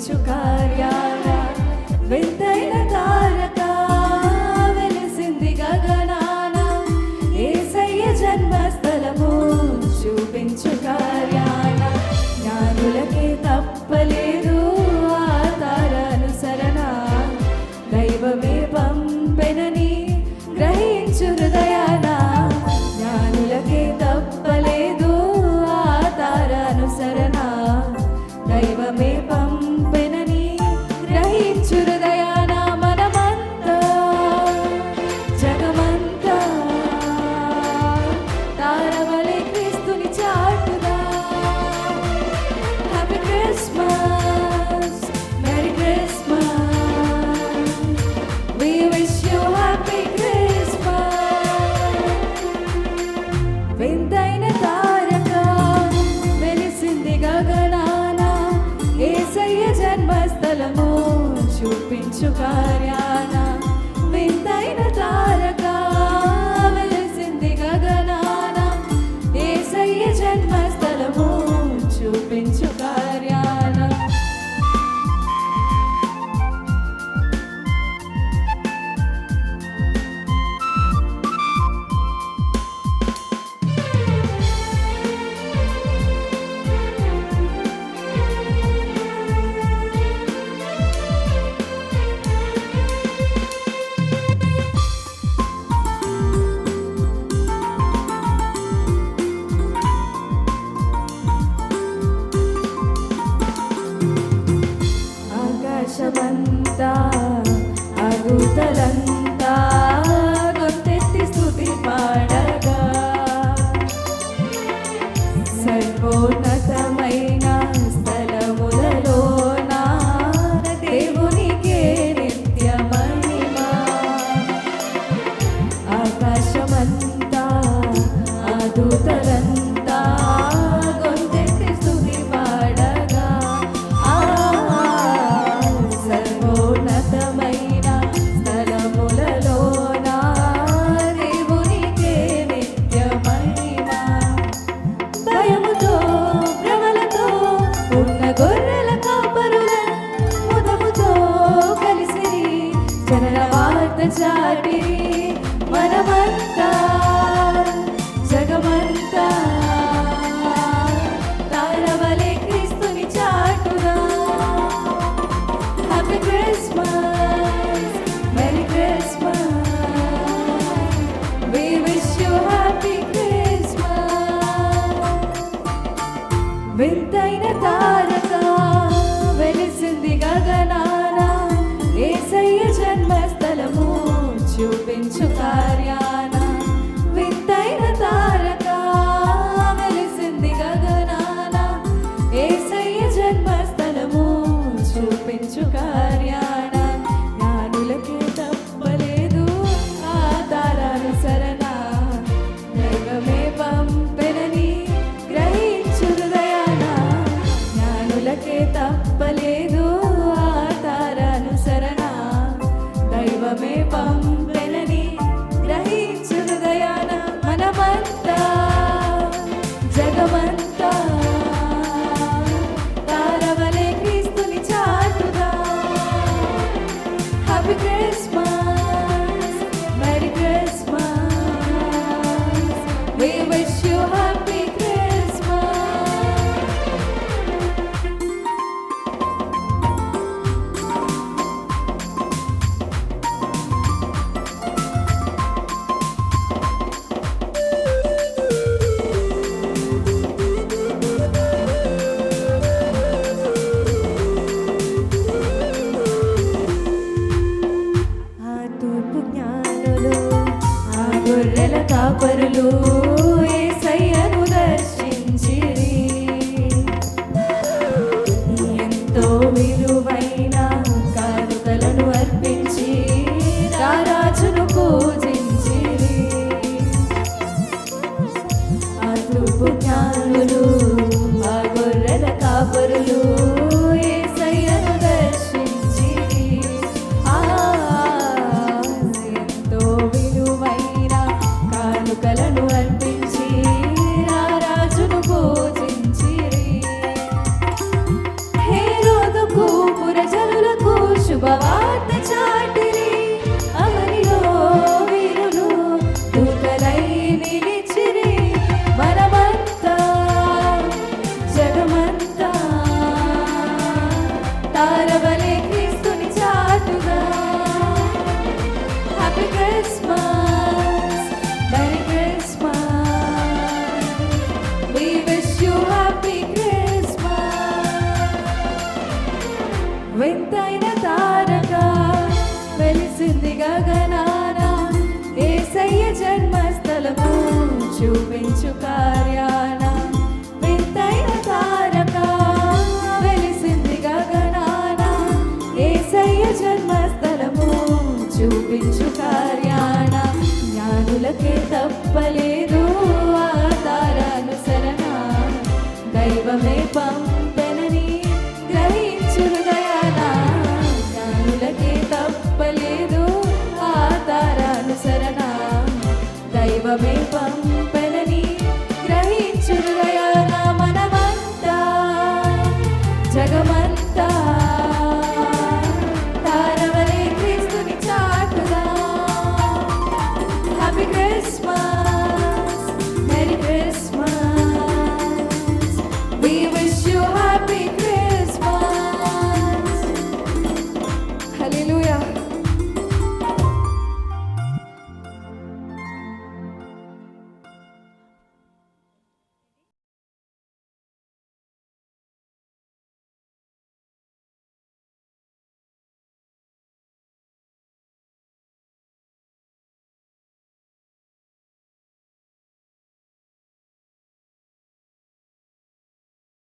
చూపించు కార్యాల వింతైన తారక వెలిసింది గగనాన యేసయ్య జన్మస్థలము చూపించు కార్యాల జ్ఞానులకే తప్పలేదు ఆ తార అనుసరణ దైవమే పంపెనని గ్రహించు హృదయాన జ్ఞానులకే తప్పలేదు ఆ తార అనుసరణ దైవమే పంపెనని గ్రహించు హృదయాన మనమంతా జగమంతా తారవలే క్రీస్తుని చాటుదా happy Christmas merry Christmas we wish you happy Christmas వింతైన తారక వెలిసింది గగనాన యేసయ్య జన్మస్థలము చూపించు కార్యాన వింతైన తారక వెలిసింది గగనాన యేసయ్య జన్మస్థలము చూపించు కార్యాన ఆకాశమంతా అగుతలంతా గొంతెత్తి స్తుతి పాడగా సర్వోన్నతమైన స్థలములలోన దేవునికే నిత్య మహిమ ఆకాశమంతా అగుతలంతా గొంతెత్తి స్తుతి పాడగా సర్వోన్నతమైన స్థలములలోన దేవునికే నిత్య మహిమ భయముతో భ్రమలతో ఉన్న గొర్రెల కాపరులను ముదముతో కలిసిరి జనన వార్త చాటిరి మనమంతా జగమంతా తారవలే క్రీస్తుని చాటుదా happy Christmas merry Christmas we wish you happy Christmas వింతైన తారక వెలిసింది గగనాన యేసయ్య జన్మస్థలము చూపించు కార్యాన వింతైన తారక వెలిసింది గగనాన యేసయ్య జన్మస్థలము చూపించు కార్యాన జ్ఞానులకే తప్పలేదు ఆ తారానుసరణ దైవమే పంపెనని గ్రహించు హృదయాన జ్ఞానులకే తప్పలేదు ఆ తారానుసరణ దైవమే పంపెనని గ్రహించు హృదయాన మనమంతా జగమంతా తారవలే క్రీస్తుని చాటుదా happy Christmas merry Christmas we wish you happy Christmas ఆ తూర్పు జ్ఞానులు ఆ గొర్రెల కాపరులు యేసయ్యను దర్శించిరి ఎంతో విలువైన కానుకలను అర్పించి రారాజును పూజించిరి ఆ తూర్పు జ్ఞానులు ఆ గొర్రెల కాపరులు యేసయ్యను దర్శించిరి ఎంతో విలువైన కానుకలను అర్పించి రారాజును పూజించిరి హేరోదుకు లోకమంతా తారవలే క్రీస్తుని చాటుగా. Happy Christmas, merry Christmas, we wish you happy Christmas. వింతైన తారక వెలిసింది గగనాన, యేసయ్య జన్మస్థలము చూపించు కార్యాన. వింతైన తారక వెలిసింది గగనాన, యేసయ్య జన్మస్థలము చూపించు కార్యాన. జ్ఞానులకే తప్పలేదు ఆ తారానుసరణ, దైవమే పంప